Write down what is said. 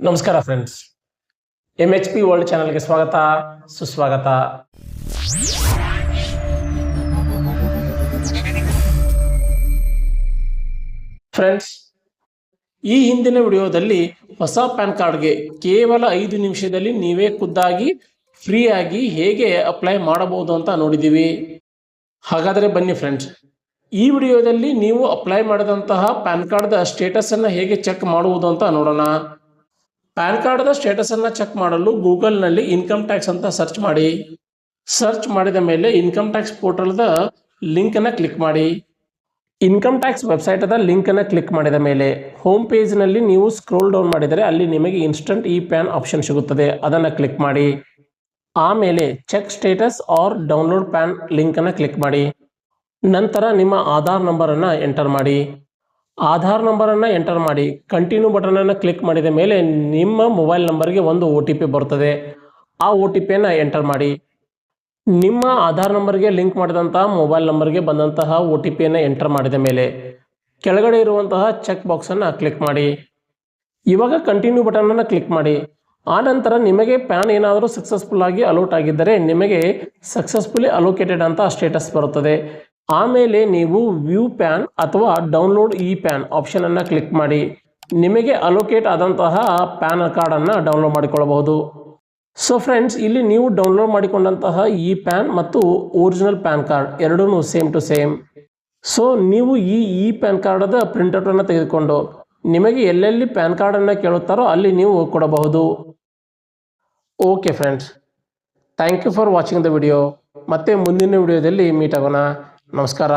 ನಮಸ್ಕಾರ friends, MHP world ಚಾನಲ್ಗೆ ಸ್ವಾಗತ ಸುಸ್ವಾಗತ. ಫ್ರೆಂಡ್ಸ್, ಈ ಹಿಂದಿನ ವಿಡಿಯೋದಲ್ಲಿ ಹೊಸ ಪ್ಯಾನ್ ಕಾರ್ಡ್ಗೆ ಕೇವಲ 5 ನಿಮಿಷದಲ್ಲಿ ನೀವೇ ಖುದ್ದಾಗಿ ಫ್ರೀಯಾಗಿ ಹೇಗೆ ಅಪ್ಲೈ ಮಾಡಬಹುದು ಅಂತ ನೋಡಿದ್ದೀವಿ. ಹಾಗಾದರೆ ಬನ್ನಿ ಫ್ರೆಂಡ್ಸ್, ಈ ವಿಡಿಯೋದಲ್ಲಿ ನೀವು ಅಪ್ಲೈ ಮಾಡಿದಂತಹ ಪ್ಯಾನ್ ಕಾರ್ಡ್ದ ಸ್ಟೇಟಸನ್ನು ಹೇಗೆ ಚೆಕ್ ಮಾಡುವುದು ಅಂತ ನೋಡೋಣ. ಪ್ಯಾನ್ ಕಾರ್ಡ್ದ ಸ್ಟೇಟಸನ್ನು ಚೆಕ್ ಮಾಡಲು ಗೂಗಲ್ನಲ್ಲಿ ಇನ್ಕಮ್ ಟ್ಯಾಕ್ಸ್ ಅಂತ ಸರ್ಚ್ ಮಾಡಿ. ಸರ್ಚ್ ಮಾಡಿದ ಮೇಲೆ ಇನ್ಕಮ್ ಟ್ಯಾಕ್ಸ್ ಪೋರ್ಟಲ್ದ ಲಿಂಕನ್ನು ಕ್ಲಿಕ್ ಮಾಡಿ. ಇನ್ಕಮ್ ಟ್ಯಾಕ್ಸ್ ವೆಬ್ಸೈಟದ ಲಿಂಕನ್ನು ಕ್ಲಿಕ್ ಮಾಡಿದ ಮೇಲೆ ಹೋಮ್ ಪೇಜ್ನಲ್ಲಿ ನೀವು ಸ್ಕ್ರೋಲ್ ಡೌನ್ ಮಾಡಿದರೆ ಅಲ್ಲಿ ನಿಮಗೆ ಇನ್ಸ್ಟಂಟ್ ಇ ಪ್ಯಾನ್ ಆಪ್ಷನ್ ಸಿಗುತ್ತದೆ, ಅದನ್ನು ಕ್ಲಿಕ್ ಮಾಡಿ. ಆಮೇಲೆ check status or download PAN ಲಿಂಕನ್ನು ಕ್ಲಿಕ್ ಮಾಡಿ. ನಂತರ ನಿಮ್ಮ ಆಧಾರ್ ನಂಬರನ್ನು ಎಂಟರ್ ಮಾಡಿ. ಆಧಾರ್ ನಂಬರನ್ನು ಎಂಟರ್ ಮಾಡಿ ಕಂಟಿನ್ಯೂ ಬಟನನ್ನು ಕ್ಲಿಕ್ ಮಾಡಿದ ಮೇಲೆ ನಿಮ್ಮ ಮೊಬೈಲ್ ನಂಬರ್ಗೆ ಒಂದು OTP ಬರುತ್ತದೆ. ಆ OTPಯನ್ನು ಎಂಟರ್ ಮಾಡಿ. ನಿಮ್ಮ ಆಧಾರ್ ನಂಬರ್ಗೆ ಲಿಂಕ್ ಮಾಡಿದಂತಹ ಮೊಬೈಲ್ ನಂಬರ್ಗೆ ಬಂದಂತಹ OTPಯನ್ನು ಎಂಟರ್ ಮಾಡಿದ ಮೇಲೆ ಕೆಳಗಡೆ ಇರುವಂತಹ ಚೆಕ್ ಬಾಕ್ಸನ್ನು ಕ್ಲಿಕ್ ಮಾಡಿ. ಇವಾಗ ಕಂಟಿನ್ಯೂ ಬಟನನ್ನು ಕ್ಲಿಕ್ ಮಾಡಿ. ಆ ನಂತರ ನಿಮಗೆ ಪ್ಯಾನ್ ಏನಾದರೂ ಸಕ್ಸಸ್ಫುಲ್ ಆಗಿ ಅಲೋಟ್ ಆಗಿದ್ದರೆ ನಿಮಗೆ ಸಕ್ಸಸ್ಫುಲಿ ಅಲೋಕೇಟೆಡ್ ಅಂತ ಸ್ಟೇಟಸ್ ಬರುತ್ತದೆ. ಆಮೇಲೆ ನೀವು ವ್ಯೂ ಪ್ಯಾನ್ ಅಥವಾ ಡೌನ್ಲೋಡ್ ಇ ಪ್ಯಾನ್ ಆಪ್ಷನನ್ನು ಕ್ಲಿಕ್ ಮಾಡಿ ನಿಮಗೆ ಅಲೋಕೇಟ್ ಆದಂತಹ ಪ್ಯಾನ್ ಕಾರ್ಡನ್ನು ಡೌನ್ಲೋಡ್ ಮಾಡಿಕೊಳ್ಳಬಹುದು. ಸೊ ಫ್ರೆಂಡ್ಸ್, ಇಲ್ಲಿ ನೀವು ಡೌನ್ಲೋಡ್ ಮಾಡಿಕೊಂಡಂತಹ ಇ ಪ್ಯಾನ್ ಮತ್ತು ಒರಿಜಿನಲ್ ಪ್ಯಾನ್ ಕಾರ್ಡ್ ಎರಡೂ ಸೇಮ್ ಟು ಸೇಮ್. ಸೊ ನೀವು ಈ ಪ್ಯಾನ್ ಕಾರ್ಡದ ಪ್ರಿಂಟೌಟನ್ನು ತೆಗೆದುಕೊಂಡು ನಿಮಗೆ ಎಲ್ಲೆಲ್ಲಿ ಪ್ಯಾನ್ ಕಾರ್ಡನ್ನು ಕೇಳುತ್ತಾರೋ ಅಲ್ಲಿ ನೀವು ಕೊಡಬಹುದು. Okay friends, thank you for watching the video. ಮತ್ತೆ ಮುಂದಿನ ವಿಡಿಯೋದಲ್ಲಿ ಮೀಟ್ ಆಗೋಣ. ನಮಸ್ಕಾರ.